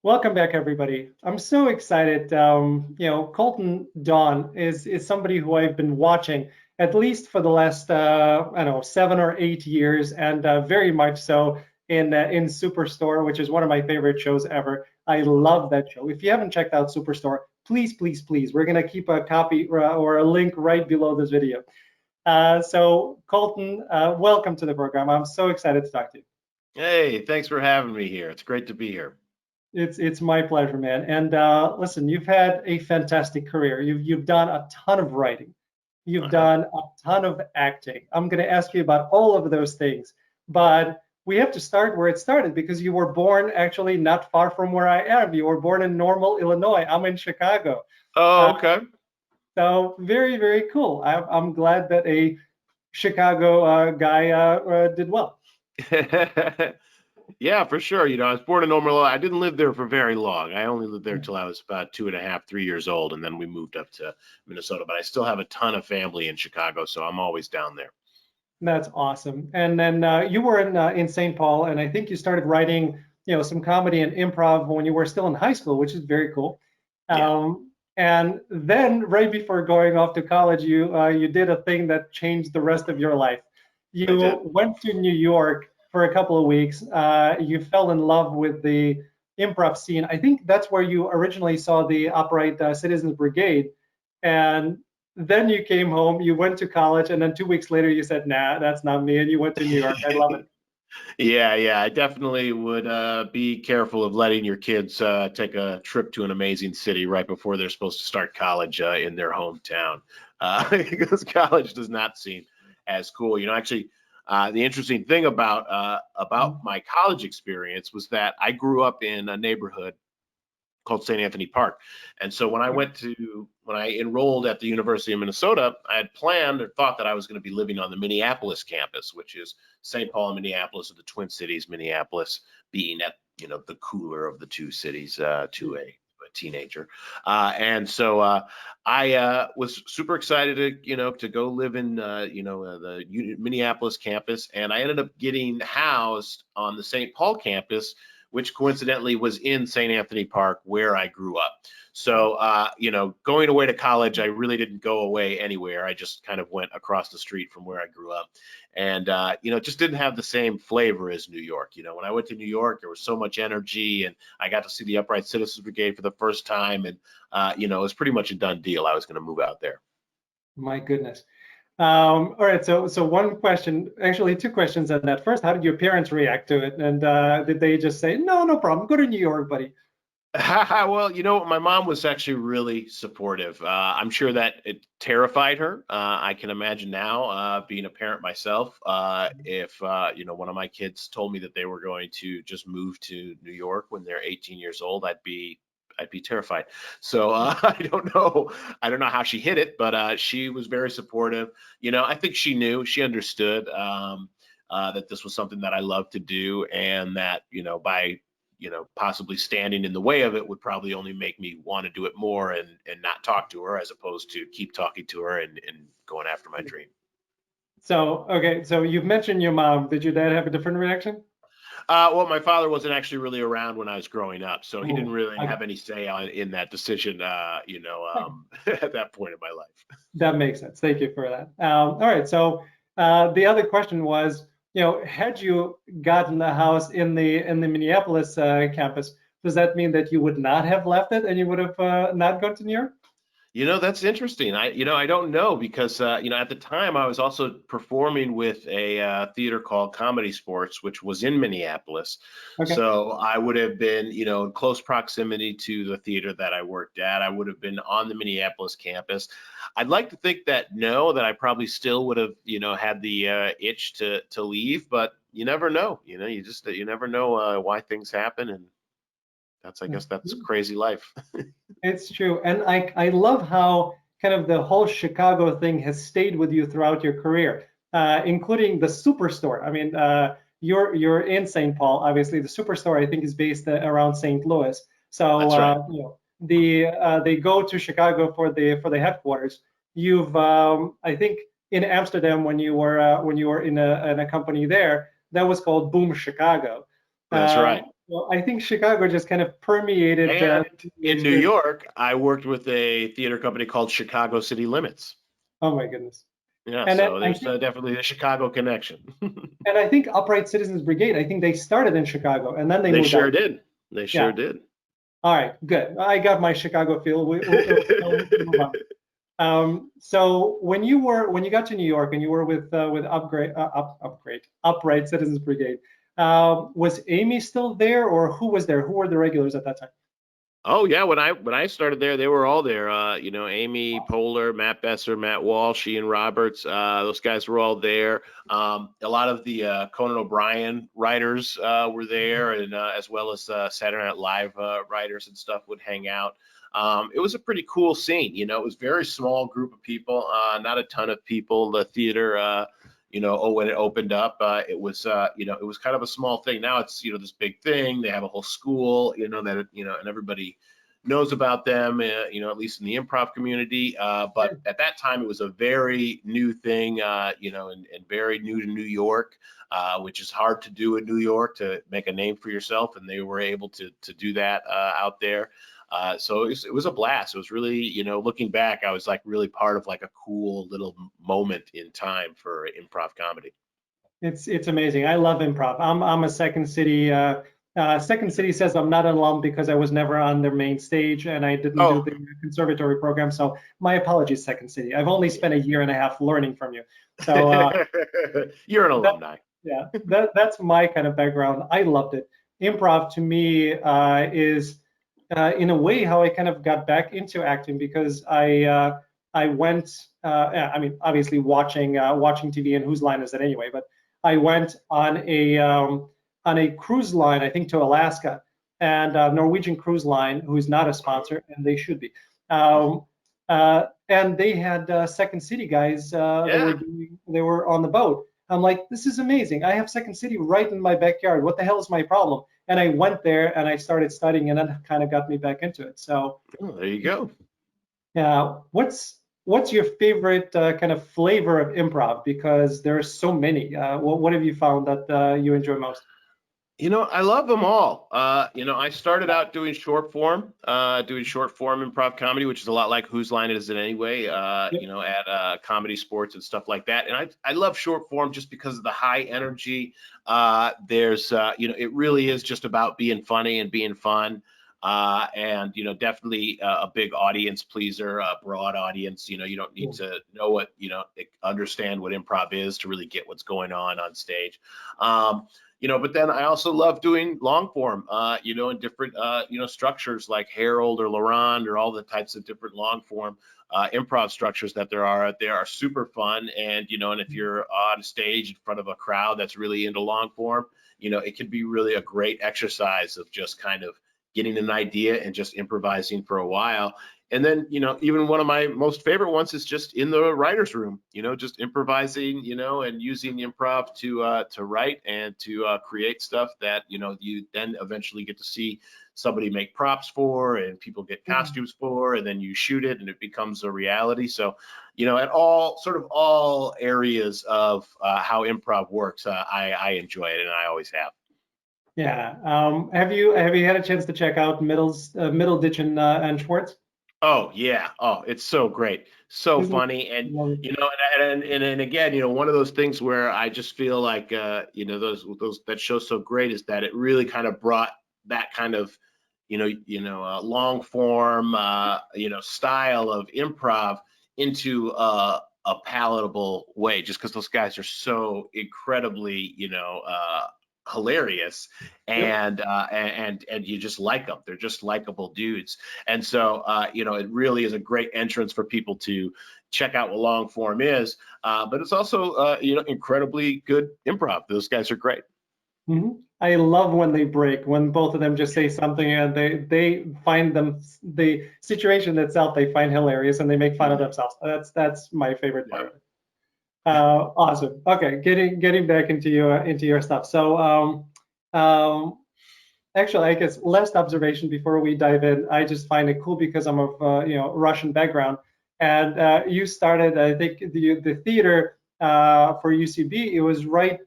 Welcome back, everybody. I'm so excited. Colton Dunn is somebody who I've been watching at least for the last I don't know 7 or 8 years, and very much so in Superstore, which is one of my favorite shows ever. I love that show. If you haven't checked out Superstore, please, please, please, we're gonna keep a copy or a link right below this video. So Colton, welcome to the program. I'm so excited to talk to you. Hey, thanks for having me here. It's great to be here. It's my pleasure, man. And listen, you've had a fantastic career. You've done a ton of writing. You've done a ton of acting. I'm going to ask you about all of those things, but we have to start where it started because you were born actually not far from where I am. You were born in Normal, Illinois. I'm in Chicago. Oh, Uh, okay. so very, very cool. I'm glad that a Chicago guy did well. Yeah, for sure. I was born in Normal. I didn't live there for very long. I only lived there until I was about 2.5, 3 years old, and then we moved up to Minnesota. But I still have a ton of family in Chicago, so I'm always down there. That's awesome. And then you were in St. Paul, and I think you started writing, some comedy and improv when you were still in high school, which is very cool. Yeah, And then right before going off to college, you did a thing that changed the rest of your life. I did. You went to New York for a couple of weeks. You fell in love with the improv scene. I think that's where you originally saw the operate Citizens Brigade, and then you came home, you went to college, and then 2 weeks later you said, "Nah, that's not me," and you went to New York. I love it. Yeah. I definitely would be careful of letting your kids take a trip to an amazing city right before they're supposed to start college in their hometown, because college does not seem as cool. Actually, the interesting thing about Mhm. my college experience was that I grew up in a neighborhood called St. Anthony Park. And so when I enrolled at the University of Minnesota, I had planned or thought that I was going to be living on the Minneapolis campus, which is St. Paul and Minneapolis, or the Twin Cities, Minneapolis being at the cooler of the two cities to a teenager. And so I was super excited to go live in the Minneapolis campus, and I ended up getting housed on the St. Paul campus, which coincidentally was in St. Anthony Park, where I grew up. So, going away to college, I really didn't go away anywhere. I just kind of went across the street from where I grew up. And, it just didn't have the same flavor as New York. When I went to New York, there was so much energy, and I got to see the Upright Citizens Brigade for the first time. And, it was pretty much a done deal. I was going to move out there. My goodness. All right, so one question, actually two questions on that. First, how did your parents react to it? And did they just say, "No, no problem, go to New York, buddy"? Well, my mom was actually really supportive. I'm sure that it terrified her. I can imagine now, being a parent myself, if one of my kids told me that they were going to just move to New York when they're 18 years old, I'd be terrified. So I don't know how she hit it, but she was very supportive. I think she knew, she understood, that this was something that I love to do, and that by possibly standing in the way of it would probably only make me want to do it more, and not talk to her, as opposed to keep talking to her and going after my dream. So, okay, so you've mentioned your mom. Did your dad have a different reaction? Well, my father wasn't actually really around when I was growing up, so he didn't Oh, really okay. have any say in that decision, at that point in my life. That makes sense. Thank you for that. All right. So the other question was, had you gotten the house in the Minneapolis campus, does that mean that you would not have left it and you would have not gone to New York? That's interesting. I don't know, because, at the time I was also performing with a theater called Comedy Sports, which was in Minneapolis. Okay. So I would have been, in close proximity to the theater that I worked at. I would have been on the Minneapolis campus. I'd like to think that no, that I probably still would have, had the itch to leave, but you never know. You never know why things happen, and I guess that's crazy life. It's true. And I love how kind of the whole Chicago thing has stayed with you throughout your career, including the Superstore. I mean, you're in St. Paul, obviously. The Superstore, I think, is based around St. Louis. So That's right. they go to Chicago for the headquarters. You've I think in Amsterdam when you were in a company there that was called Boom Chicago. That's Um, right. Well, I think Chicago just kind of permeated And the in New experience. York, I worked with a theater company called Chicago City Limits. Oh my goodness. Yeah, And then so I there's think definitely a Chicago connection. and I think Upright Citizens Brigade, I think they started in Chicago and then they They moved out. sure did. They sure Yeah. did. All right, good. I got my Chicago feel. We can move on. So when you got to New York and you were with Upright Citizens Brigade, was Amy still there, or who was there? Who were the regulars at that time? Oh yeah, when I started there, they were all there. Amy Poehler, Matt Besser, Matt Walsh, Ian Roberts. Those guys were all there. A lot of the Conan O'Brien writers were there, and as well as Saturday Night Live writers and stuff would hang out. It was a pretty cool scene. It was a very small group of people, not a ton of people. The theater. When it opened up, it was kind of a small thing. Now it's, this big thing. They have a whole school, and everybody knows about them, at least in the improv community. But at that time, it was a very new thing, and very new to New York, which is hard to do in New York, to make a name for yourself. And they were able to do that out there. So it was a blast. It was really, looking back, I was like really part of like a cool little moment in time for improv comedy. It's amazing. I love improv. I'm a Second City. Second City says I'm not an alum because I was never on their main stage and I didn't do Oh, the conservatory program. So my apologies, Second City. I've only spent a year and a half learning from you. So you're an that alumni. yeah, that's my kind of background. I loved it. Improv to me is in a way how I kind of got back into acting because I went. I mean, obviously watching TV and whose line is it anyway? But I went on a cruise line, I think to Alaska, and Norwegian Cruise Line, who is not a sponsor, and they should be. And they had Second City guys. Yeah. They were on the boat. I'm like, this is amazing. I have Second City right in my backyard. What the hell is my problem? And I went there and I started studying, and that kind of got me back into it. So, Oh, there you go. what's your favorite kind of flavor of improv? Because there are so many. What have you found that you enjoy most? I love them all. I started out doing short form improv comedy, which is a lot like Whose Line Is It Anyway, Yep. at Comedy Sports and stuff like that. And I love short form just because of the high energy. It really is just about being funny and being fun. And definitely a big audience pleaser, a broad audience. You don't need to know understand what improv is to really get what's going on stage. But then I also love doing long form, in different, structures like Harold or Laurent or all the types of different long form improv structures that there are out there are super fun. And if you're on stage in front of a crowd that's really into long form, it can be really a great exercise of just kind of getting an idea and just improvising for a while. And then, even one of my most favorite ones is just in the writer's room, just improvising, and using improv to write and to create stuff that, you then eventually get to see somebody make props for and people get costumes for, and then you shoot it and it becomes a reality. So, at all areas of how improv works, I enjoy it and I always have. Yeah. Have you had a chance to check out Middle Ditch and Schwartz? Oh yeah. Oh, it's so great. So Isn't it? funny. And Love it. and again, one of those things where I just feel like those that show's so great is that it really kind of brought that kind of long form style of improv into a palatable way, just because those guys are so incredibly hilarious, Yep. and you just like them. They're just likable dudes. And so it really is a great entrance for people to check out what long form is. But it's also incredibly good improv. Those guys are great. I love when they break, when both of them just say something and they find the situation itself they find hilarious and they make fun of Mhm. themselves. That's my favorite part Yeah. of it. Awesome. Okay, getting back into your stuff. So actually, I guess last observation before we dive in. I just find it cool because I'm of Russian background, and you started, I think, the theater for UCB. It was right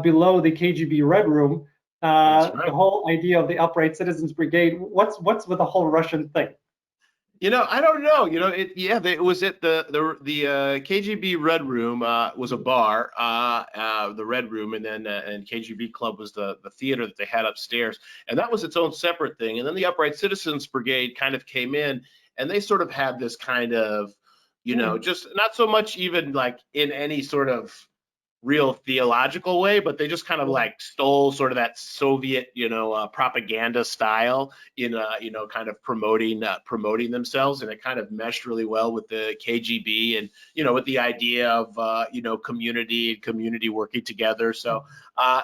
below the KGB Red Room. That's The right. whole idea of the Upright Citizens Brigade. What's with the whole Russian thing? I don't know. It was at the KGB Red Room was a bar, the Red Room, and then and KGB Club was the theater that they had upstairs, and that was its own separate thing. And then the Upright Citizens Brigade kind of came in, and they sort of had this kind of, Hmm. just not so much even like in any sort of real theological way, but they just kind of like stole sort of that Soviet, propaganda style in, kind of promoting themselves, and it kind of meshed really well with the KGB and with the idea of community working together. So, I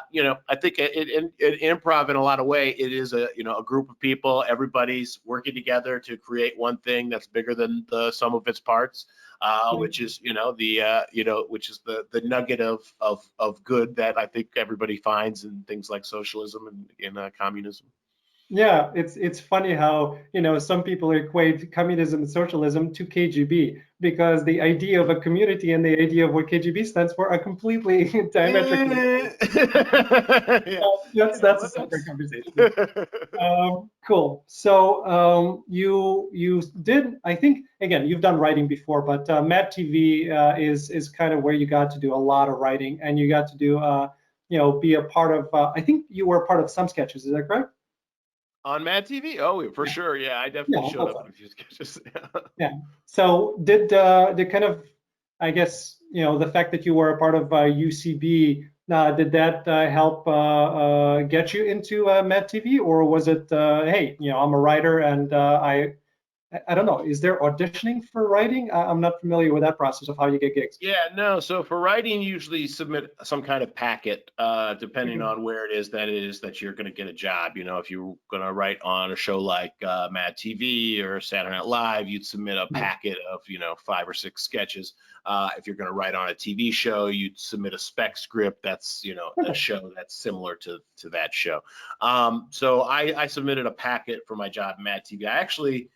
think in improv in a lot of way, it is a group of people, everybody's working together to create one thing that's bigger than the sum of its parts. Which is which is the nugget of good that I think everybody finds in things like socialism and in communism. Yeah, it's funny how, some people equate communism and socialism to KGB because the idea of a community and the idea of what KGB stands for are completely diametrically opposed. Yeah, That's a separate that's conversation. Cool. So you did, I think, again, you've done writing before, but Mad TV is kind of where you got to do a lot of writing, and you got to do be a part of. I think you were a part of some sketches. Is that correct? on Mad TV. Oh, for Yeah. sure. Yeah, I Yeah. definitely I showed thought up so. in a few sketches. Yeah. So did the kind of, I guess, the fact that you were a part of UCB, did that help get you into Mad TV, or was it, hey, I'm a writer and I don't know, is there auditioning for writing? I'm not familiar with that process of how you get gigs. Yeah, no. So for writing, you usually submit some kind of packet, depending Mhm. on where it is that you're going to get a job. If you're going to write on a show like Mad TV or Saturday Night Live, you'd submit a Yeah. packet of 5 or 6 sketches. If you're going to write on a TV show, you'd submit a spec script that's a Okay. show that's similar to that show. So I submitted a packet for my job at Mad TV. I actually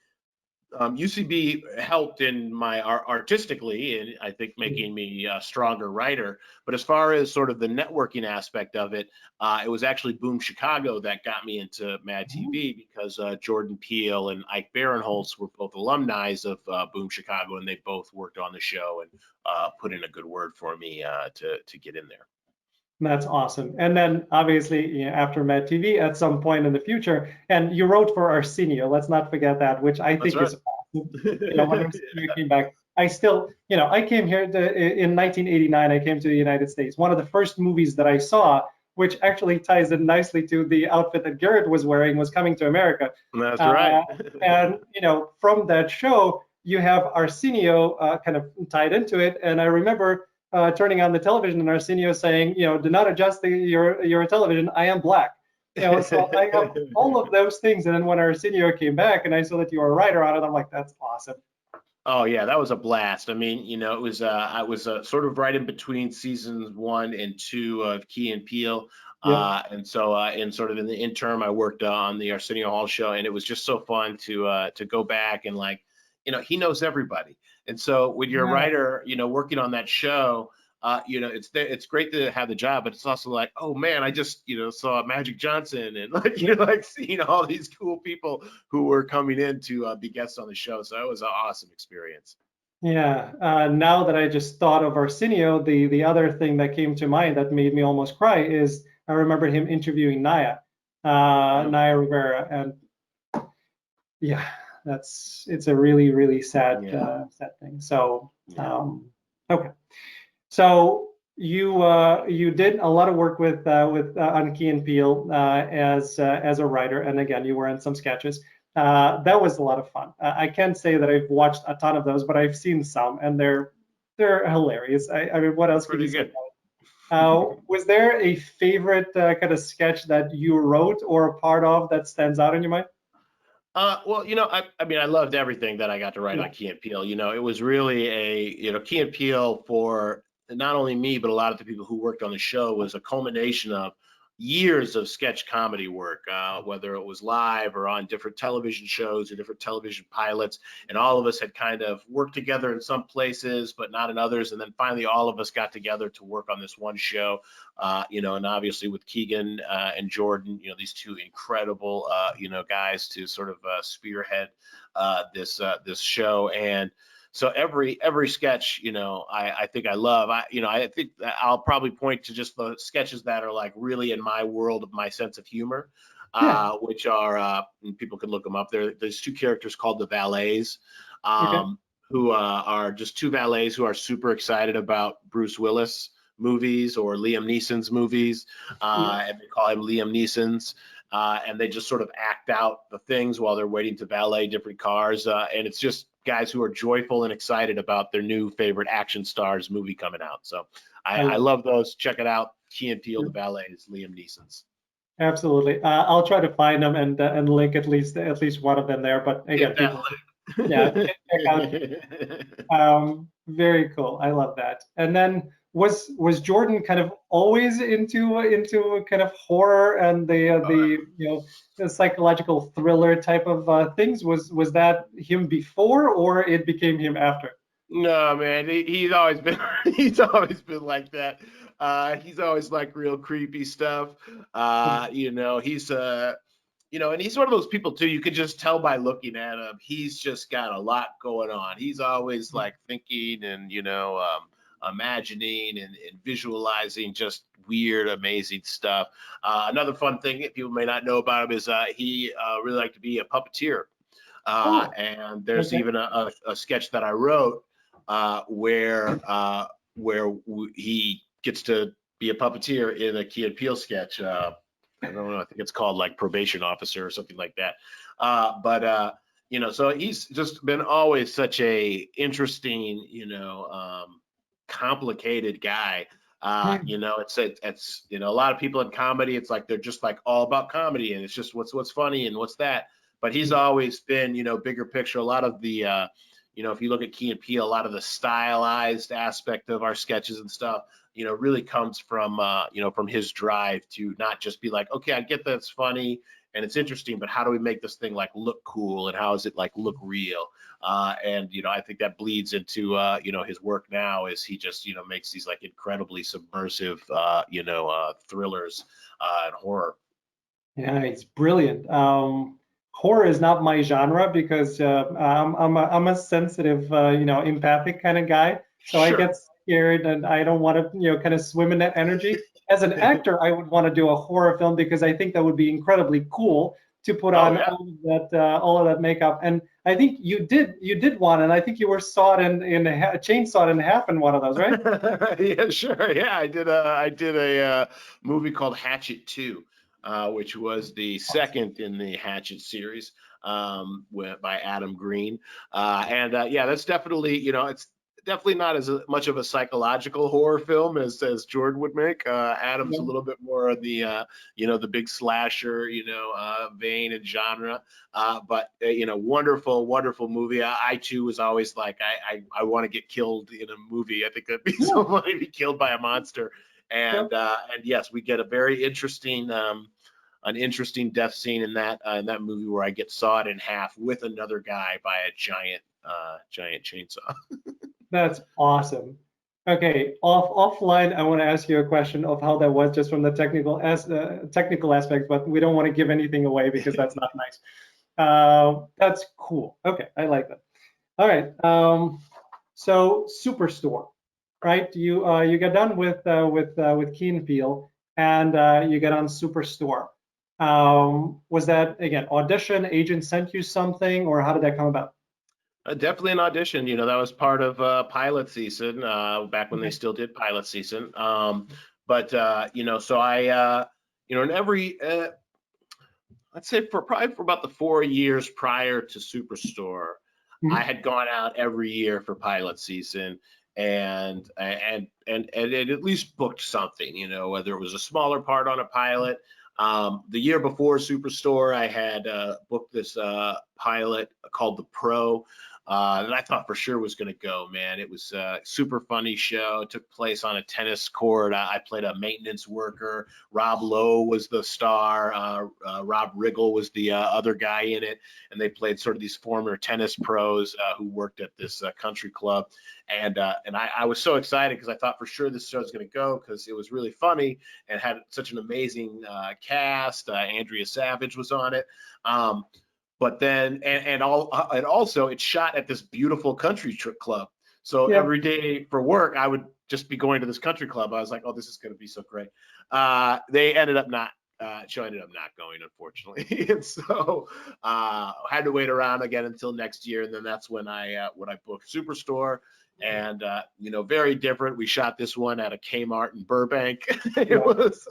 UCB helped in my artistically, and I think Mhm. making me a stronger writer. But as far as sort of the networking aspect of it, it was actually Boom Chicago that got me into Mad TV because Jordan Peele and Ike Barinholtz were both alumni of Boom Chicago, and they both worked on the show and put in a good word for me to get in there. That's awesome. And then obviously, after Mad TV at some point in the future, and you wrote for Arsenio, let's not forget that, which I That's think right. is awesome. When Arsenio came back, I still, I came here in 1989, I came to the United States. One of the first movies that I saw, which actually ties in nicely to the outfit that Garrett was wearing, was Coming to America. That's right. Uh, and, from that show, you have Arsenio kind of tied into it. And I remember turning on the television and Arsenio saying, do not adjust your television. I am black. So I have all of those things. And then when Arsenio came back and I saw that you were a writer on it, I'm like, that's awesome. Oh yeah, that was a blast. I mean, it was I was sort of right in between seasons 1 and 2 of Key and Peele, Yep. and so in sort of in the interim, I worked on the Arsenio Hall show, and it was just so fun to go back and like, he knows everybody, and so when you're a Yeah. writer, working on that show. It's great to have the job, but it's also like, oh man, I just saw Magic Johnson, and like you're Yep. like seeing all these cool people who were coming in to be guests on the show. So it was an awesome experience. Yeah. Now that I just thought of Arsenio, the other thing that came to mind that made me almost cry is I remember him interviewing Yeah. Naya Rivera, and yeah, it's a really really sad Yeah. sad thing. So Yeah. okay, so you did a lot of work with on Key and Peele as a writer, and again you were in some sketches. That was a lot of fun. I can't say that I've watched a ton of those, but I've seen some, and they're hilarious. I mean, what else could you Pretty say good. about it? Was there a favorite kind of sketch that you wrote or a part of that stands out in your mind? Well, I mean, I loved everything that I got to write Yeah. on Key and Peele. It was really Key and Peele for not only me, but a lot of the people who worked on the show was a culmination of, years of sketch comedy work, whether it was live or on different television shows or different television pilots. And all of us had kind of worked together in some places, but not in others. And then finally, all of us got together to work on this one show, and obviously with Keegan and Jordan, these two incredible, guys to sort of spearhead this show. And so every sketch, I think I love. I think that I'll probably point to just the sketches that are like really in my world of my sense of humor, Yeah. which are and people can look them up. There's two characters called the valets, Okay. who are just two valets who are super excited about Bruce Willis movies or Liam Neeson's movies, Yeah. and they call him Liam Neeson's. And they just sort of act out the things while they're waiting to valet different cars. And it's just guys who are joyful and excited about their new favorite action stars movie coming out. So I I love love those. Check it out. Key and Peele, it. the valets, Liam Neeson's. Absolutely. I'll try to find them and link at least one of them there. But again, Get that people, yeah, check out. link. Very cool. I love that. And then was Jordan kind of always into kind of horror and the psychological thriller type of things? Was that him before, or it became him after? No, man, he's always been he's always been like that. He's always like real creepy stuff. He's and he's one of those people too. You could just tell by looking at him. He's just got a lot going on. He's always like thinking and imagining and visualizing just weird, amazing stuff. Another fun thing that people may not know about him is he really liked to be a puppeteer. Oh, And there's okay. even a sketch that I wrote where he gets to be a puppeteer in a Key and Peele sketch. I don't know. I think it's called like Probation Officer or something like that. So he's just been always such a interesting, complicated guy. Yeah. It's a lot of people in comedy. It's like they're just like all about comedy, and it's just what's funny and what's that. But he's always been, bigger picture. A lot of the, if you look at Key and Peele, a lot of the stylized aspect of our sketches and stuff, really comes from, from his drive to not just be like, okay, I get that it's funny and it's interesting, but how do we make this thing like look cool and how does it like look real? I think that bleeds into, his work now as he just, makes these like incredibly subversive, thrillers and horror. Yeah, it's brilliant. Horror is not my genre because I'm a sensitive, empathic kind of guy. So I Sure. get scared and I don't want to, kind of swim in that energy. As an actor, I would want to do a horror film because I think that would be incredibly cool to put Oh on yeah. all of that makeup. And I think you did one, and I think you were sawed chainsawed in half in one of those, right? Yeah, sure. Yeah, I did a movie called Hatchet 2, which was the second in the Hatchet series, by Adam Green. Yeah, that's definitely, it's definitely not as much of a psychological horror film as Jordan would make. Adam's a Yeah. little bit more of the the big slasher vein and genre. Wonderful, wonderful movie. I too was always like, I want to get killed in a movie. I think that'd be Yeah. so funny to be killed by a monster. Yeah. And yes, we get a very interesting an interesting death scene in that movie where I get sawed in half with another guy by a giant chainsaw. That's awesome. Okay, offline, I want to ask you a question of how that was just from the technical aspect, but we don't want to give anything away because that's not nice. That's cool. Okay, I like that. All right. So Superstore, right? You got done with Key and Peele, and you get on Superstore. Was that again audition? Agent sent you something, or how did that come about? Definitely an audition. That was part of pilot season back when they Okay. still did pilot season. So in every, I'd say probably for about the 4 years prior to Superstore, I Mhm. had gone out every year for pilot season and it at least booked something, whether it was a smaller part on a pilot. The year before Superstore, I had booked this pilot called The Pro, that I thought for sure was going to go, man. It was a super funny show. It took place on a tennis court. I played a maintenance worker. Rob Lowe was the star. Rob Riggle was the other guy in it. And they played sort of these former tennis pros who worked at this country club. And I was so excited because I thought for sure this show was going to go because it was really funny and had such an amazing cast. Andrea Savage was on it. But then, and also it shot at this beautiful country club. So every day for work, I would just be going to this country club. I was like, oh, this is going to be so great. They ended up not, show ended up not going, unfortunately. And so had to wait around again until next year. And then that's when I booked Superstore. And, very different. We shot this one at a Kmart in Burbank. It was,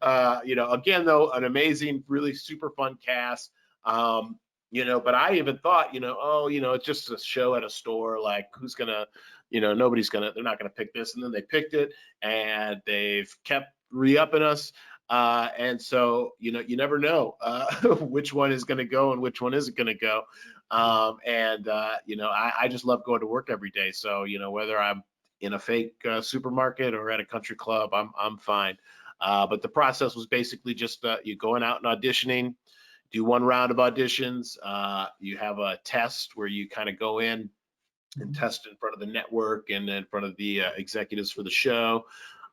again, though, an amazing, really super fun cast. But I even thought, it's just a show at a store. Like, who's gonna, they're not gonna pick this. And then they picked it, and they've kept re-upping us. And so, you never know which one is gonna go and which one isn't gonna go. I just love going to work every day. So, whether I'm in a fake supermarket or at a country club, I'm fine. But the process was basically just you going out and auditioning. Do one round of auditions. You have a test where you kind of go in and test in front of the network and in front of the executives for the show.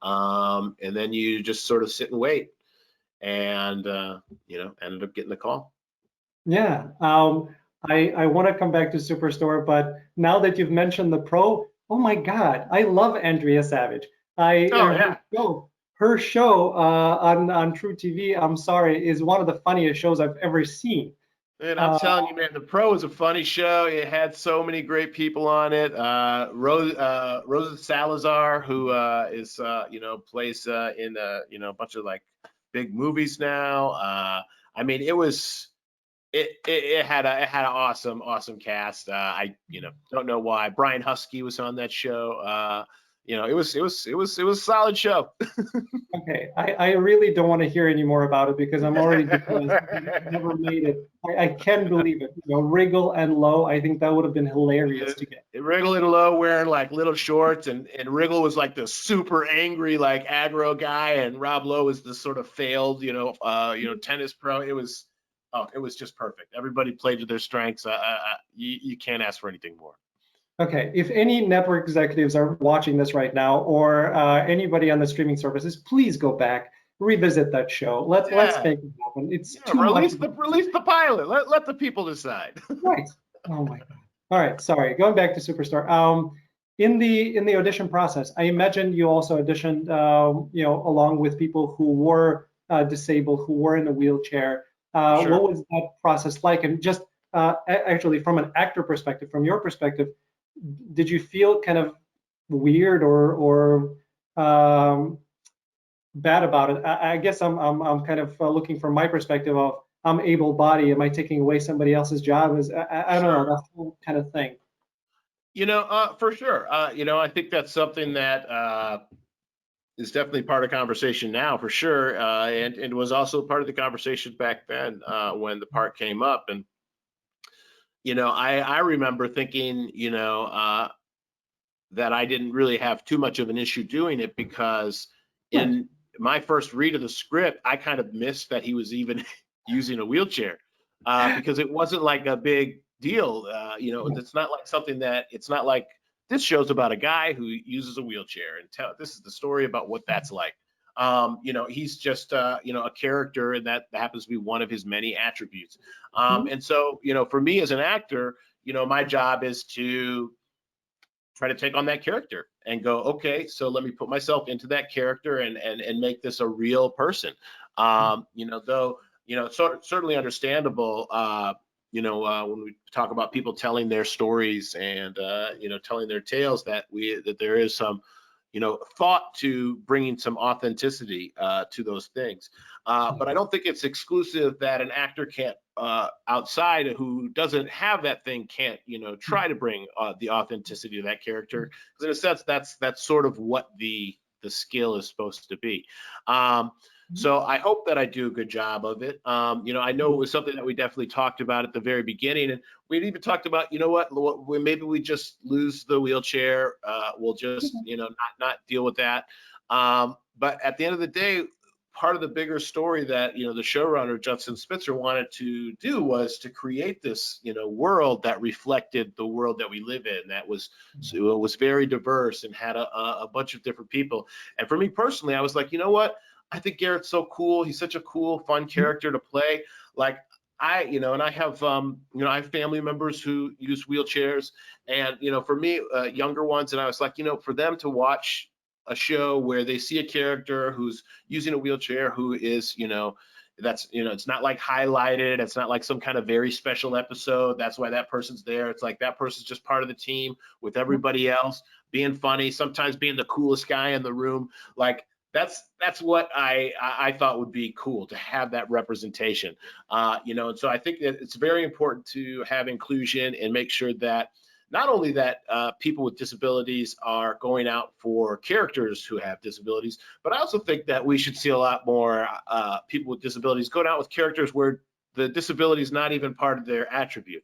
And then you just sort of sit and wait. And, ended up getting the call. Yeah. I want to come back to Superstore, but now that you've mentioned the pro, oh my God, I love Andrea Savage. Her show on True TV, I'm sorry, is one of the funniest shows I've ever seen. And I'm telling you, man, the Pro is a funny show. It had so many great people on it. Rosa Salazar, who plays in a bunch of like big movies now. It had an awesome cast. I don't know why. Brian Husky was on that show. It was a solid show. Okay, I really don't want to hear any more about it because I'm already depressed. I never made it. I can't believe it. Riggle and Lowe, I think that would have been hilarious to get. Riggle and Lowe wearing like little shorts, and Riggle was like the super angry, like aggro guy, and Rob Lowe was the sort of failed, tennis pro. It was just perfect. Everybody played to their strengths. You can't ask for anything more. Okay, if any network executives are watching this right now, or anybody on the streaming services, please go back, revisit that show. Let's make it happen. It's too release much. Release the pilot. Let the people decide. Right. Oh my God. All right. Sorry. Going back to Superstore. In the audition process, I imagine you also auditioned, along with people who were disabled, who were in a wheelchair. Sure. What was that process like? And just actually, from an actor perspective, from your perspective, did you feel kind of weird or bad about it? I guess I'm kind of looking from my perspective of I'm able-bodied. Am I taking away somebody else's job? I don't know, that whole kind of thing. For sure. I think that's something that is definitely part of conversation now, for sure, and was also part of the conversation back then when the part came up. And I remember thinking, that I didn't really have too much of an issue doing it because in my first read of the script, I kind of missed that he was even using a wheelchair because it wasn't like a big deal. It's not like it's not like this show's about a guy who uses a wheelchair and this is the story about what that's like. He's just, a character, and that happens to be one of his many attributes. And so, for me as an actor, my job is to try to take on that character and go, okay, so let me put myself into that character and make this a real person. Though, it's certainly understandable, when we talk about people telling their stories and, telling their tales that there is some, thought to bringing some authenticity to those things. But I don't think it's exclusive that an actor can't, outside who doesn't have that thing can't, try to bring the authenticity to that character. Because in a sense, that's sort of what the skill is supposed to be. So I hope that I do a good job of it. I know it was something that we definitely talked about at the very beginning, and we'd even talked about, maybe we just lose the wheelchair. We'll just, not deal with that. But at the end of the day, part of the bigger story that the showrunner Justin Spitzer wanted to do was to create this world that reflected the world that we live in, that was very diverse and had a bunch of different people. And for me personally, I was like, you know what, I think Garrett's so cool. He's such a cool, fun character to play. Like and I have I have family members who use wheelchairs, and for me, younger ones, and I was like, for them to watch a show where they see a character who's using a wheelchair, who is, that's, it's not like highlighted. It's not like some kind of very special episode. That's why that person's there. It's like that person's just part of the team with everybody else, being funny, sometimes being the coolest guy in the room. Like that's what I thought would be cool, to have that representation. And so I think that it's very important to have inclusion and make sure that not only that people with disabilities are going out for characters who have disabilities, but I also think that we should see a lot more people with disabilities going out with characters where the disability is not even part of their attribute.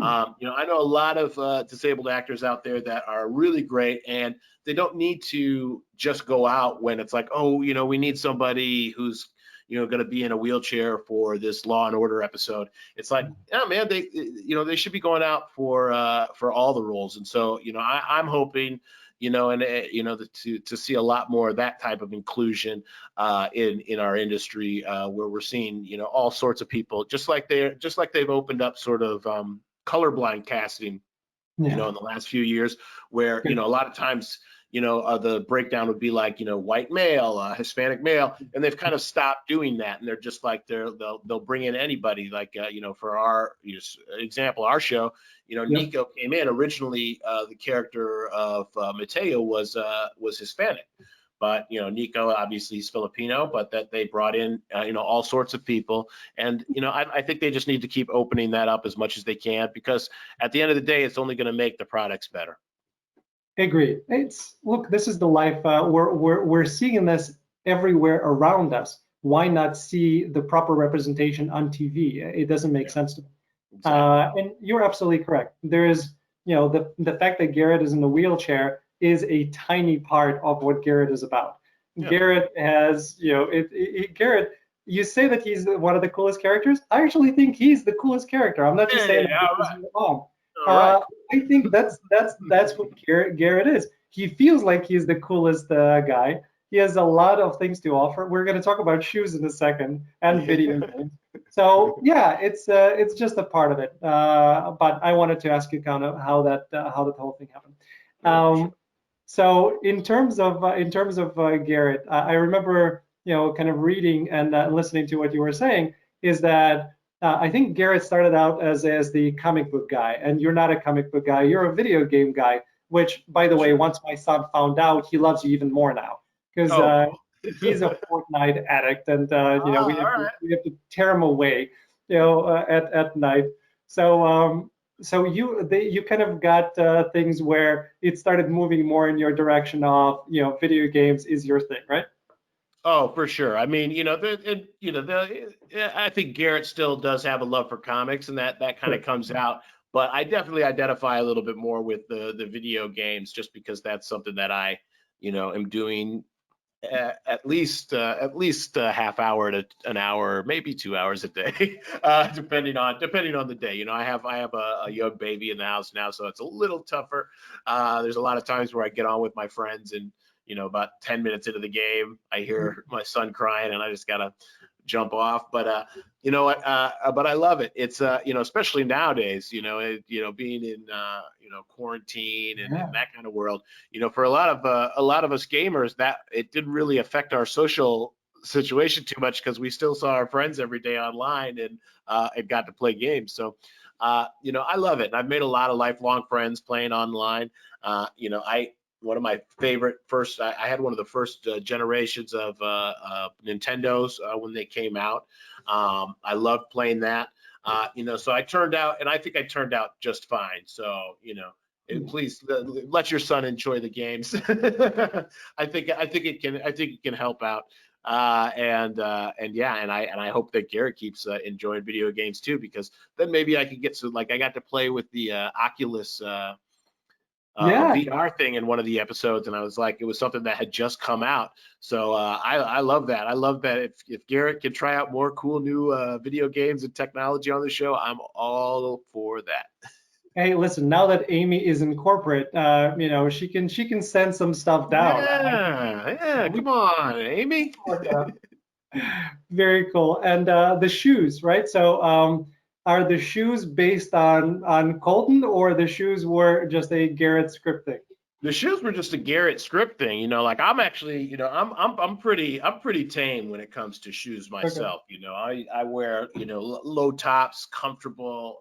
I know a lot of disabled actors out there that are really great, and they don't need to just go out when it's like, oh, we need somebody who's going to be in a wheelchair for this Law and Order episode. It's like, yeah, man, they should be going out for all the roles. And so, I'm hoping, to see a lot more of that type of inclusion in our industry, where we're seeing, all sorts of people, just like they've opened up sort of colorblind casting, in the last few years, where, a lot of times, the breakdown would be like, white male, Hispanic male, and they've kind of stopped doing that. And they're just like, they'll bring in anybody. Like, for our example, our show, Nico came in originally. The character of Mateo was Hispanic, but Nico obviously is Filipino, but that they brought in all sorts of people. And I think they just need to keep opening that up as much as they can, because at the end of the day, it's only going to make the products better. Agreed. Look, this is the life. We're seeing this everywhere around us. Why not see the proper representation on TV? It doesn't make sense to me. Exactly. And you're absolutely correct. There is, the fact that Garrett is in a wheelchair is a tiny part of what Garrett is about. Yeah. Garrett has, Garrett, you say that he's one of the coolest characters. I actually think he's the coolest character. I'm not just saying that because he's wrong. I think that's what Garrett is. He feels like he's the coolest guy. He has a lot of things to offer. We're going to talk about shoes in a second, and video games. So yeah, it's just a part of it. But I wanted to ask you kind of how that whole thing happened. So in terms of Garrett, I remember kind of reading and listening to what you were saying, is that I think Garrett started out as the comic book guy, and you're not a comic book guy. You're a video game guy, which, by the way, once my son found out, he loves you even more now, because he's a Fortnite addict, and we have to tear him away, at night. So you kind of got things where it started moving more in your direction of video games is your thing, right? Oh, for sure. I mean, I think Garrett still does have a love for comics, and that kind of comes out. But I definitely identify a little bit more with the video games, just because that's something that I, am doing at least a half hour to an hour, maybe 2 hours a day, depending on the day. I have a young baby in the house now, so it's a little tougher. There's a lot of times where I get on with my friends, and about 10 minutes into the game, I hear my son crying, and I just gotta jump off. But but I love it. It's especially nowadays, being in quarantine and that kind of world. For a lot of us gamers, that it didn't really affect our social situation too much, because we still saw our friends every day online, and got to play games. So I love it. And I've made a lot of lifelong friends playing online. One of my favorite I had one of the first generations of Nintendos when they came out. I loved playing that. So I turned out, and I think I turned out just fine. So, please let your son enjoy the games. I think it can help out. And yeah, and I hope that Garrett keeps enjoying video games too, because then maybe I could get to, like, I got to play with the Oculus Yeah. VR thing in one of the episodes, and I was like, it was something that had just come out. So I love that. I love that if Garrett can try out more cool new video games and technology on the show, I'm all for that. Hey, listen, now that Amy is in corporate, she can send some stuff down. Yeah, come on, Amy. Very cool. And the shoes, right? So are the shoes based on Colton, or the shoes were just a Garrett script thing? The shoes were just a Garrett script thing, like I'm actually, I'm pretty tame when it comes to shoes Okay. myself. I wear, low tops, comfortable,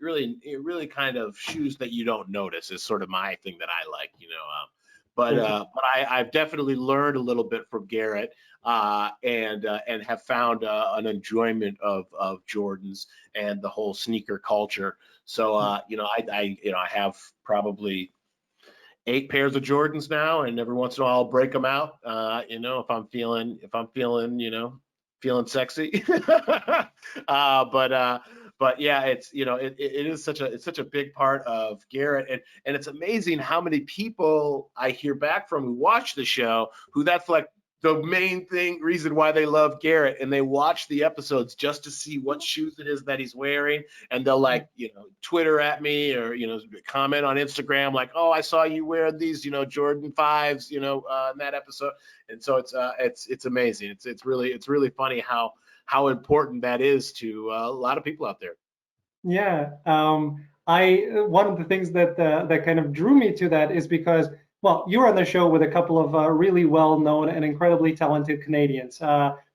really kind of shoes that you don't notice is sort of my thing that I like. But I've definitely learned a little bit from Garrett, and have found an enjoyment of Jordans and the whole sneaker culture. So I have probably 8 pairs of Jordans now, and every once in a while I'll break them out. If I'm feeling, feeling sexy. But yeah, it is such a big part of Garrett, and it's amazing how many people I hear back from who watch the show who that's like the main reason why they love Garrett, and they watch the episodes just to see what shoes it is that he's wearing, and they'll Twitter at me, or comment on Instagram like, oh, I saw you wear these Jordan 5s in that episode. And so it's amazing. It's really funny how important that is to a lot of people out there. Yeah. I one of the things that kind of drew me to that is because, well, you were on the show with a couple of really well-known and incredibly talented Canadians,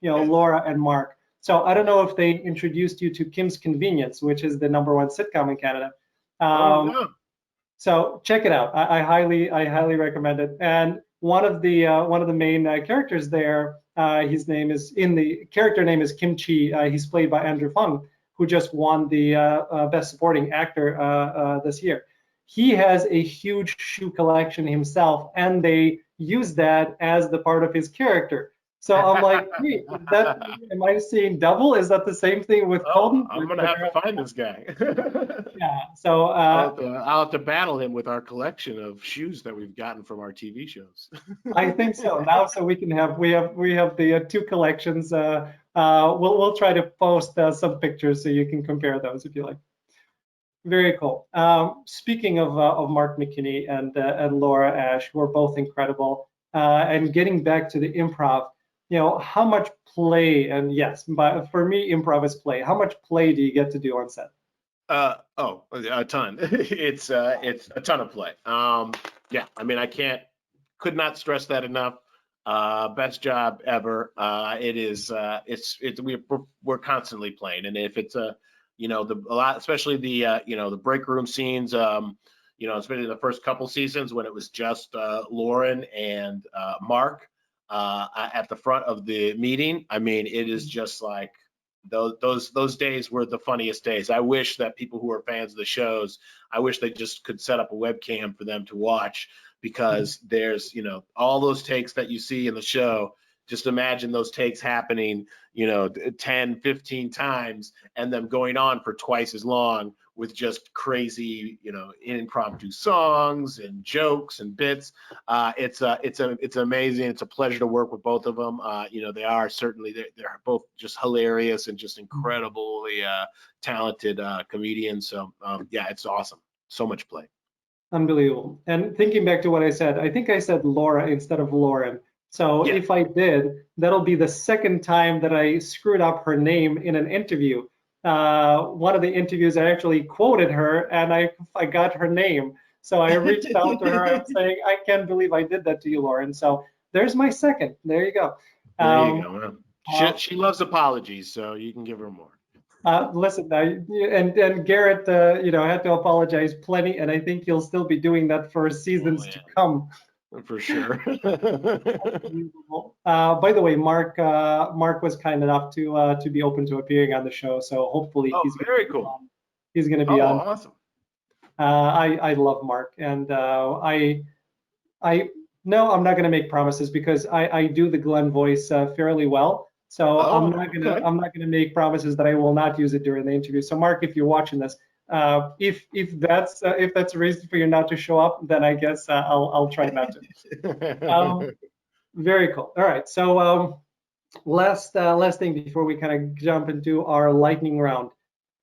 Laura and Mark. So I don't know if they introduced you to Kim's Convenience, which is the #1 sitcom in Canada. No. So check it out. I highly recommend it. And one of the main characters there, his name is character name is Kim Chi. He's played by Andrew Fung, who just won the Best Supporting Actor this year. He has a huge shoe collection himself, and they use that as the part of his character. So I'm like, wait, am I seeing double? Is that the same thing with Colton? I'm gonna have to find this guy. Yeah. So I'll have to battle him with our collection of shoes that we've gotten from our TV shows. I think so. Now, so we have the 2 collections. We'll try to post some pictures so you can compare those if you like. Very cool. Speaking of Mark McKinney and Laura Ash, who are both incredible, and getting back to the improv, how much play, and yes, but for me, improv is play. How much play do you get to do on set? A ton. It's a ton of play. Yeah, I mean, could not stress that enough. Best job ever. We're constantly playing, and if it's a lot, especially the break room scenes, especially the first couple seasons when it was just Lauren and Mark at the front of the meeting. I mean, it is just like those days were the funniest days. I wish that people who are fans of the shows, I wish they just could set up a webcam for them to watch, because there's all those takes that you see in the show. Just imagine those takes happening 10, 15 times, and them going on for twice as long with just crazy impromptu songs and jokes and bits. It's amazing. It's a pleasure to work with both of them. They are certainly, they're both just hilarious and just incredibly talented comedians. So yeah, it's awesome. So much play. Unbelievable. And thinking back to what I said, I think I said Laura instead of Lauren. So Yeah. if I did, that'll be the second time that I screwed up her name in an interview. One of the interviews, I actually quoted her, and I got her name. So I reached out to her and saying, I can't believe I did that to you, Lauren. So there's my second. There you go. There you go. She loves apologies, so you can give her more. Listen, and Garrett, had to apologize plenty, and I think he'll still be doing that for seasons to come. For sure. By the way, Mark was kind enough to be open to appearing on the show, so hopefully he's very cool. He's going to be on. Awesome. I love Mark, and I No, I'm not going to make promises because I do the Glenn voice fairly well. So Oh, okay. I'm not gonna make promises that I will not use it during the interview. So Mark, if you're watching this, if that's a reason for you not to show up, then I guess I'll try not to. Um, very cool. All right. So last thing before we kind of jump into our lightning round.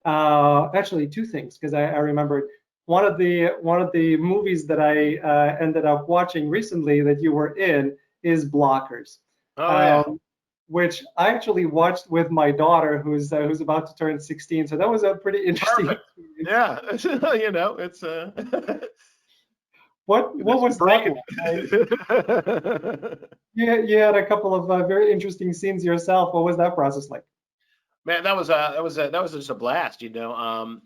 Actually, two things because I remembered one of the movies that I ended up watching recently that you were in is Blockers, Oh yeah. um, which I actually watched with my daughter who's about to turn 16. So that was a pretty interesting Perfect. experience. Yeah. You know, it's What this was that brain. like? You had a couple of very interesting scenes yourself. What was that process like? Man, that was just a blast, you know.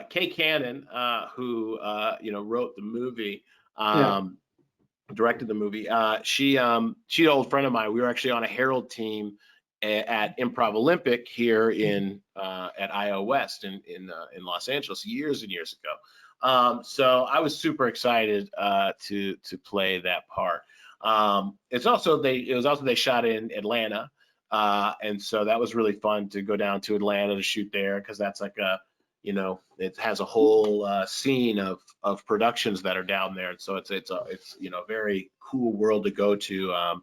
Kay Cannon, who wrote the movie, Yeah. directed the movie. She's an old friend of mine. We were actually on a Herald team at Improv Olympic here in at IO West in Los Angeles years and years ago. So I was super excited to play that part. It was also they shot in Atlanta. And so that was really fun to go down to Atlanta to shoot there because that's like it has a whole scene of productions that are down there. And so it's a very cool world to go to,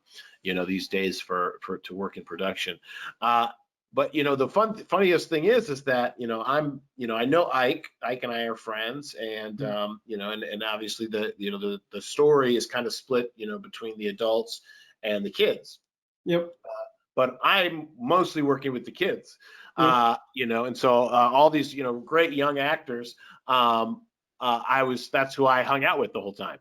these days for to work in production. But the funniest thing is that I know Ike and I are friends, and and obviously the story is kind of split between the adults and the kids, Yep. but I'm mostly working with the kids, Yep. and so all these, great young actors, that's who I hung out with the whole time.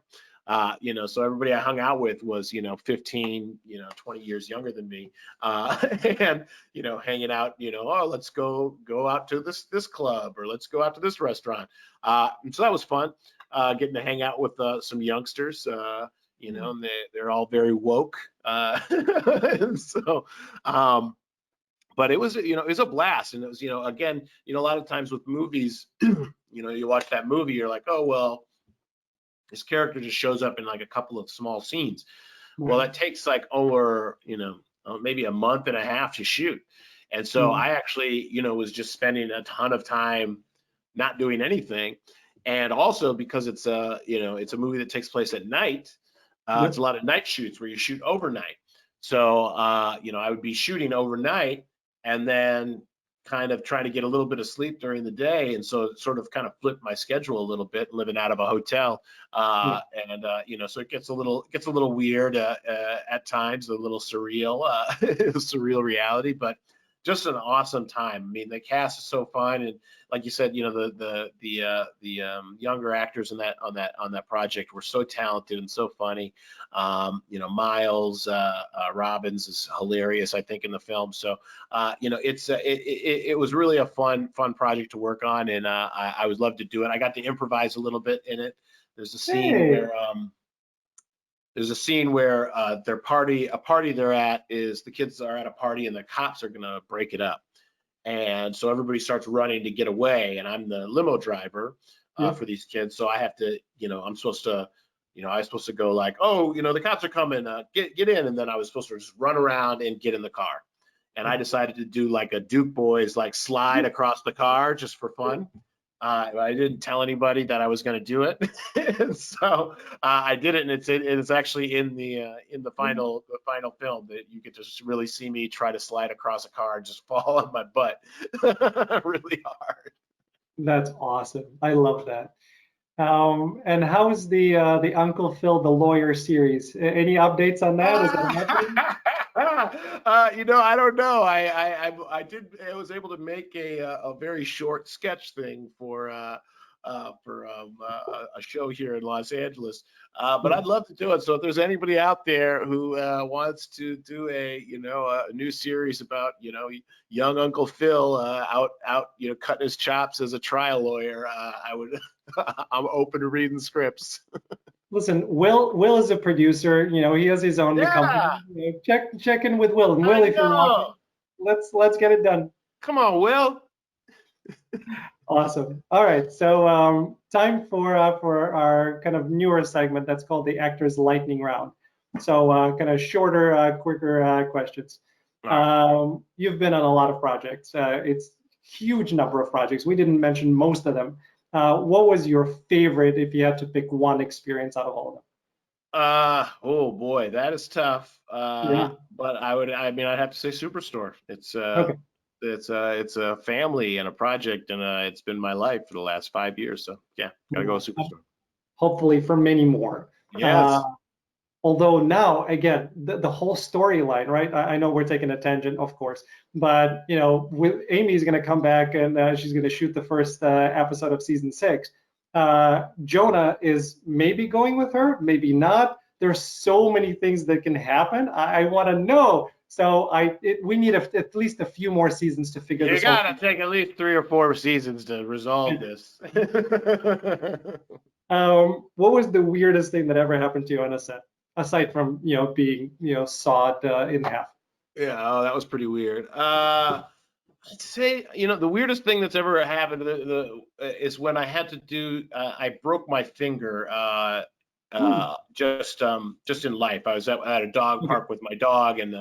So everybody I hung out with was, 15, 20 years younger than me, and, hanging out, oh, let's go out to this club, or let's go out to this restaurant. And so that was fun, getting to hang out with some youngsters, and they're all very woke. And so, but it was a blast. And it was, again, a lot of times with movies, you watch that movie, you're like, oh, well, this character just shows up in like a couple of small scenes. Well, Right. that takes like over, maybe a month and a half to shoot. And so Mm. I actually, was just spending a ton of time not doing anything. And also because it's a movie that takes place at night. It's a Yep. lot of night shoots where you shoot overnight. So, I would be shooting overnight and then kind of trying to get a little bit of sleep during the day. And so it sort of kind of flipped my schedule a little bit, living out of a hotel. Yeah. So it gets a little weird at times, a little surreal, surreal reality, but just an awesome time. I mean, the cast is so fun, and like you said, the younger actors on that project were so talented and so funny. Miles Robbins is hilarious, I think, in the film. So it was really a fun project to work on, and I would love to do it. I got to improvise a little bit in it. There's a scene Hey. where a party they're at is the kids are at a party and the cops are gonna break it up. And so everybody starts running to get away, and I'm the limo driver Yep. for these kids. So I have to, I was supposed to go like, oh, the cops are coming, get in, and then I was supposed to just run around and get in the car. And I decided to do like a Duke Boys like slide across the car just for fun. I didn't tell anybody that I was going to do it, and so I did it, and it's actually in the final film that you could just really see me try to slide across a car and just fall on my butt really hard. That's awesome. I love that. And how's the Uncle Phil the Lawyer series? Any updates on that? Is that happening? I don't know. I was able to make a very short sketch thing for a show here in Los Angeles. But Yeah. I'd love to do it. So if there's anybody out there who wants to do a new series about young Uncle Phil out cutting his chops as a trial lawyer, I would. I'm open to reading scripts. Listen, Will is a producer. He has his own company. Yeah, Check in with Will. And I Will, if you're know. watching, let's get it done. Come on, Will. Awesome. All right. So time for our kind of newer segment that's called the Actors Lightning Round. So kind of shorter, quicker questions. All right. You've been on a lot of projects. It's huge number of projects. We didn't mention most of them. What was your favorite if you had to pick one experience out of all of them? Oh boy, that is tough. Yeah. But I mean, I'd have to say Superstore. Okay. It's a family and a project, and it's been my life for the last 5 years. So yeah, gotta go with Superstore. Hopefully for many more. Uh, Yes. Although now, again, the whole storyline, right? I know we're taking a tangent, of course, but with Amy's going to come back and she's going to shoot the first episode of season 6. Jonah is maybe going with her, maybe not. There's so many things that can happen. I want to know. So we need at least a few more seasons to figure You this whole gotta take at least 3 or 4 seasons to resolve thing. this. What was the weirdest thing that ever happened to you on a set, aside from being sawed in half? Yeah, oh, that was pretty weird. I'd say, the weirdest thing that's ever happened is when I had to do. I broke my finger. Hmm. Just in life. I was at a dog Okay. park with my dog, and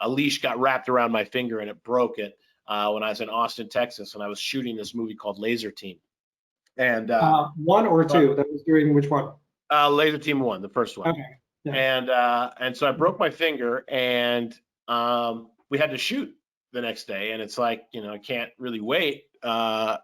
a leash got wrapped around my finger, and it broke it when I was in Austin, Texas, and I was shooting this movie called Laser Team. And One or but, two? That was during which one? Laser Team 1, the first one. Okay. Yeah. And so I broke my finger, and we had to shoot the next day, and it's like, I can't really wait for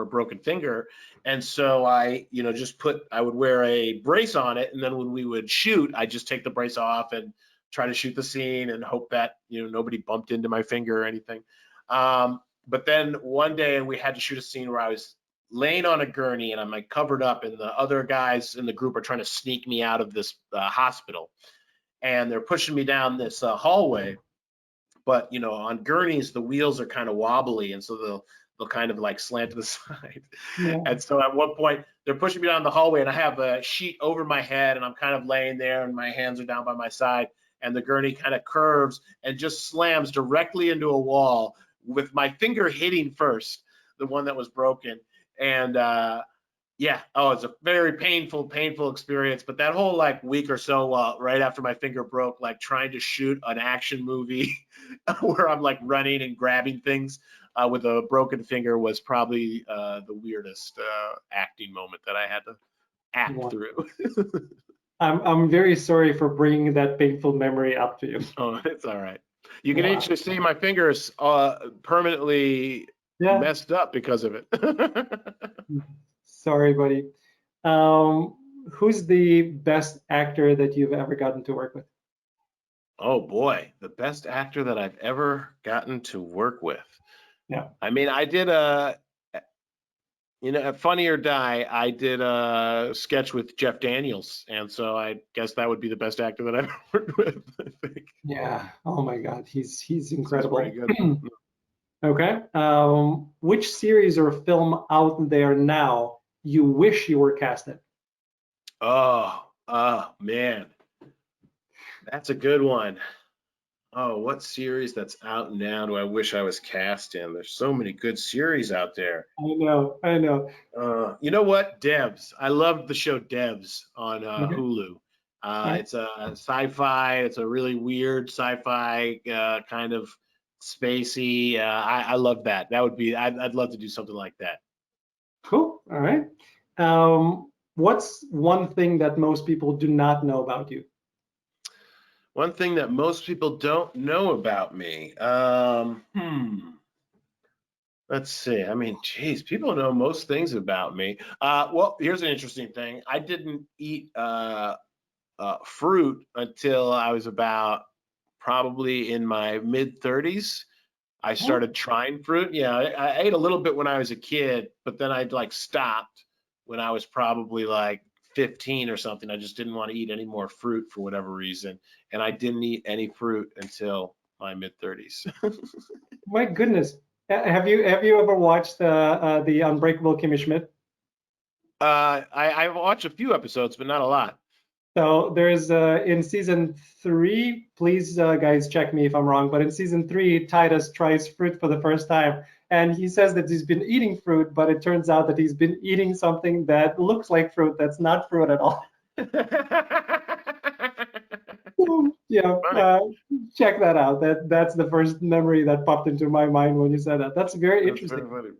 a broken finger. And so I would wear a brace on it, and then when we would shoot, I just take the brace off and try to shoot the scene and hope that nobody bumped into my finger or anything. But then one day we had to shoot a scene where I was laying on a gurney and I'm like covered up, and the other guys in the group are trying to sneak me out of this hospital, and they're pushing me down this hallway. But on gurneys the wheels are kind of wobbly, and so they'll kind of like slant to the side. Yeah. And so at one point they're pushing me down the hallway, and I have a sheet over my head, and I'm kind of laying there, and my hands are down by my side, and the gurney kind of curves and just slams directly into a wall with my finger hitting first, the one that was broken. And yeah, oh, it's a very painful experience. But that whole like week or so, right after my finger broke, like trying to shoot an action movie where I'm like running and grabbing things with a broken finger was probably the weirdest acting moment that I had to act One. through. I'm very sorry for bringing that painful memory up to you. Oh, it's all right. You can Wow. actually see my fingers permanently Yeah. messed up because of it. Sorry, buddy. Who's the best actor that you've ever gotten to work with? Oh boy, the best actor that I've ever gotten to work with. Yeah. I mean, I did at Funny or Die, I did a sketch with Jeff Daniels, and so I guess that would be the best actor that I've ever worked with, I think. Yeah. Oh my God, he's He's incredible. pretty good. Okay. Which series or film out there now you wish you were cast in? Oh man, that's a good one. Oh, what series that's out now do I wish I was cast in? There's so many good series out there. I know. I know. You know what? Devs. I loved the show Devs on Okay. Hulu. All right. It's a sci-fi. It's a really weird sci-fi kind of spacey. I love that. That would be. I'd love to do something like that. Cool. All right. What's one thing that most people do not know about you? One thing that most people don't know about me. Let's see. I mean, geez, people know most things about me. Well, here's an interesting thing. I didn't eat fruit until I was about probably in my mid 30s. I Oh, started trying fruit. Yeah, I ate a little bit when I was a kid, but then I'd like stopped when I was probably like 15 or something. I just didn't want to eat any more fruit for whatever reason, and I didn't eat any fruit until my mid 30s. my goodness. Have you ever watched the Unbreakable Kimmy Schmidt? I've watched a few episodes, but not a lot. So there's in season 3, please guys check me if I'm wrong, but in season 3, Titus tries fruit for the first time, and he says that he's been eating fruit, but it turns out that he's been eating something that looks like fruit that's not fruit at all. Yeah, Funny. check that out. That's the first memory that popped into my mind when you said that. That's very That's interesting. very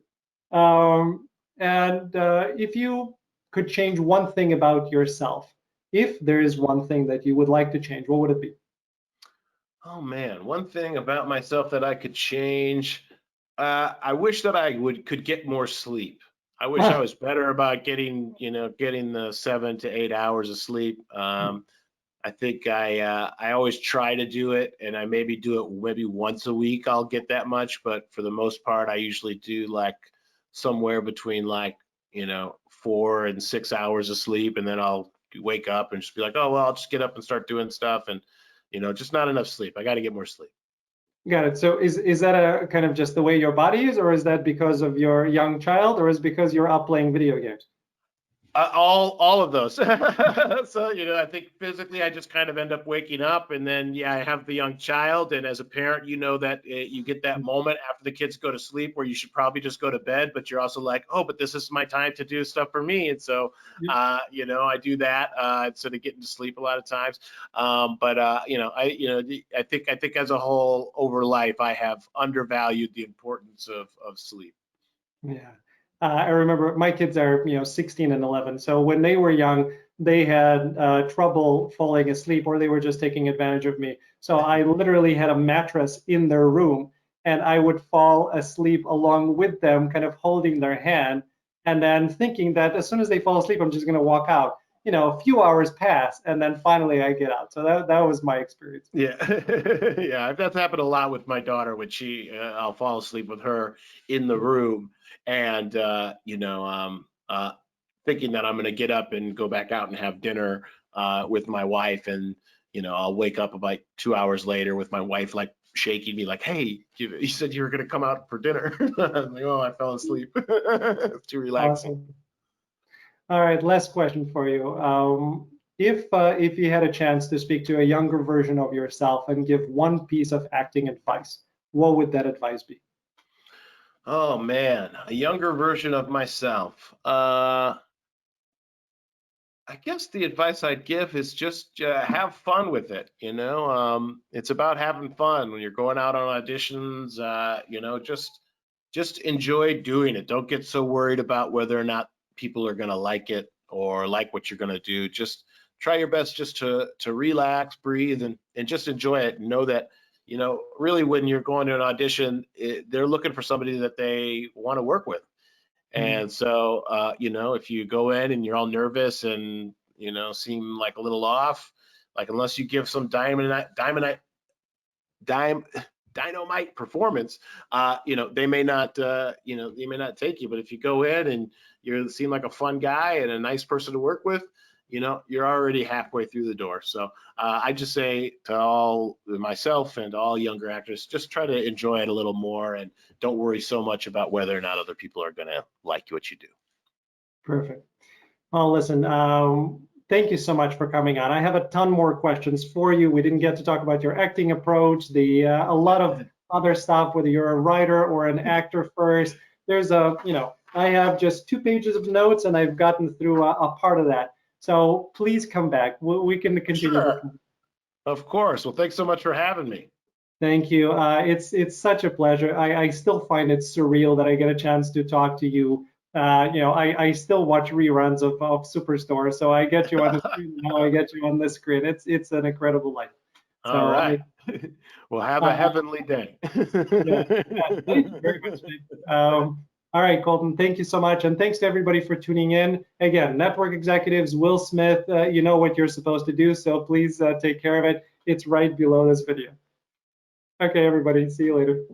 funny. And if you could change one thing about yourself, if there is one thing that you would like to change, what would it be? Oh man, one thing about myself that I could change. I wish that I could get more sleep. I wish I was better about getting the 7 to 8 hours of sleep. I think I always try to do it, and I maybe do it maybe once a week. I'll get that much, but for the most part, I usually do like somewhere between like 4 and 6 hours of sleep, and then I'll wake up and just be like, oh well, I'll just get up and start doing stuff, and just not enough sleep. I got to get more sleep. Got it. So is that a kind of just the way your body is, or is that because of your young child, or is it because you're up playing video games? All of those. So I think physically I just kind of end up waking up, and then yeah, I have the young child, and as a parent, that you get that moment after the kids go to sleep where you should probably just go to bed, but you're also like, oh, but this is my time to do stuff for me, and so Yeah. I do that instead of getting to sleep a lot of times. But I think as a whole over life, I have undervalued the importance of sleep. Yeah. I remember my kids are, 16 and 11. So when they were young, they had trouble falling asleep or they were just taking advantage of me. So I literally had a mattress in their room and I would fall asleep along with them, kind of holding their hand and then thinking that as soon as they fall asleep, I'm just going to walk out. A few hours pass and then finally I get out. So that was my experience. Yeah, yeah, that's happened a lot with my daughter. When I'll fall asleep with her in the room, and thinking that I'm going to get up and go back out and have dinner with my wife, and I'll wake up about 2 hours later with my wife like shaking me, like, "Hey, you said you were going to come out for dinner." I'm like, oh, I fell asleep. It's too relaxing. Awesome. All right, last question for you. If you had a chance to speak to a younger version of yourself and give one piece of acting advice, what would that advice be? Oh man, a younger version of myself. I guess the advice I'd give is just have fun with it. It's about having fun when you're going out on auditions. Just enjoy doing it. Don't get so worried about whether or not people are going to like it or like what you're going to do. Just try your best just to relax, breathe, and just enjoy it. And know that really when you're going to an audition, they're looking for somebody that they want to work with. Mm. And so, if you go in and you're all nervous and seem like a little off, like unless you give some dime, dynamite performance, they may not take you. But if you go in and you seem like a fun guy and a nice person to work with, you're already halfway through the door. So I just say to all myself and all younger actors, just try to enjoy it a little more and don't worry so much about whether or not other people are going to like what you do. Perfect. Well, listen, thank you so much for coming on. I have a ton more questions for you. We didn't get to talk about your acting approach, a lot of other stuff, whether you're a writer or an actor first. I have just 2 pages of notes and I've gotten through a part of that. So please come back. We can continue this. Sure. Of course. Well, thanks so much for having me. Thank you. It's such a pleasure. I still find it surreal that I get a chance to talk to you. I still watch reruns of Superstore, so I get you on the screen now. I get you on the screen. It's an incredible life. All So right. We'll have a heavenly day. yeah, thank you very much, Dave. All right, Colton, thank you so much, and thanks to everybody for tuning in. Again, network executives, Will Smith, you know what you're supposed to do, so please take care of it. It's right below this video. Okay, everybody, see you later.